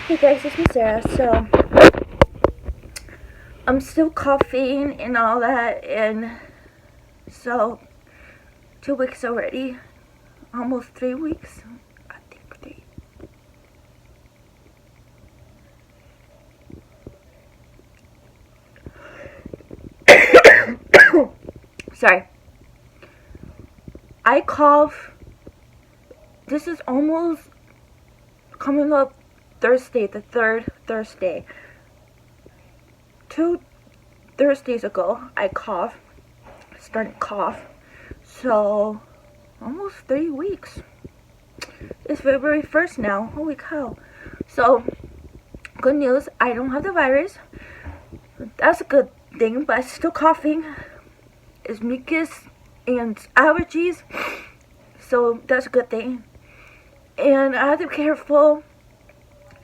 Hey guys, it's me Sarah. So I'm still coughing and all that, and so 2 weeks already, almost 3 weeks. I think three. Sorry. I cough. This is almost coming up Thursday, the third Thursday. 2 Thursdays ago, I started cough. So almost 3 weeks. It's February 1st now. Holy cow. So good news, I don't have the virus. That's a good thing, but I'm still coughing. It's mucus and allergies, so that's a good thing. And I have to be careful,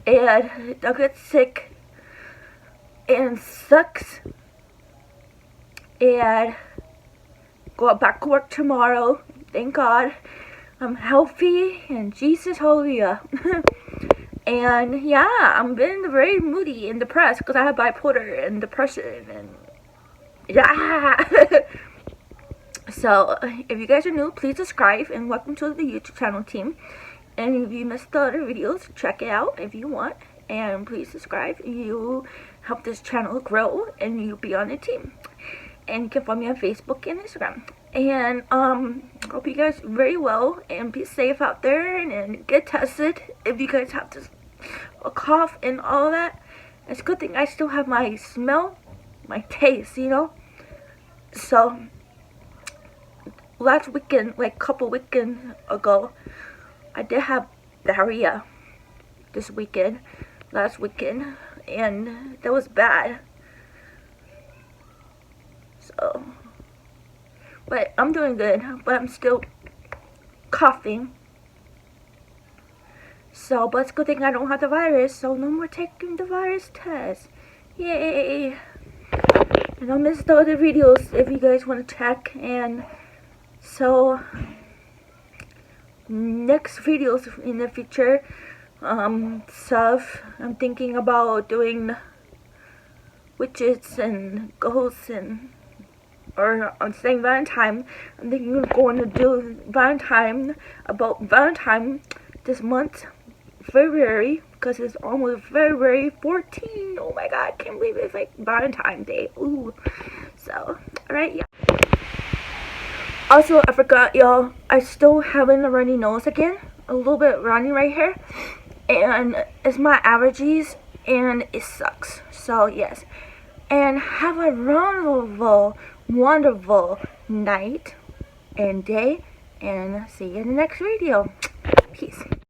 and I'll get sick and sucks, and go back to work tomorrow. Thank God I'm healthy, and Jesus, hallelujah. And yeah, I'm been very moody and depressed because I have bipolar and depression, and yeah. So if you guys are new, please subscribe, and welcome to the YouTube channel team. And if you missed the other videos, check it out if you want, and please subscribe. You help this channel grow, and you'll be on the team. And you can follow me on Facebook and Instagram. And hope you guys very well, and be safe out there, and get tested if you guys have this a cough and all that. It's a good thing I still have my smell, my taste, you know. So last weekend, like couple weekends ago, I did have diarrhea last weekend, and that was bad. So, but I'm doing good, but I'm still coughing. So, but it's a good thing I don't have the virus, so no more taking the virus test. Yay! And I'll miss the other videos if you guys want to check. And so, next videos in the future, stuff, I'm thinking about doing witches and ghosts, and or I'm saying Valentine. I'm thinking of going to do Valentine, about Valentine this month, February, because it's almost February 14. Oh my god, I can't believe it's like Valentine's Day. Ooh. So, alright, yeah. Also, I forgot, y'all, I still having a runny nose again. A little bit runny right here. And it's my allergies, and it sucks. So, yes. And have a wonderful night and day. And see you in the next video.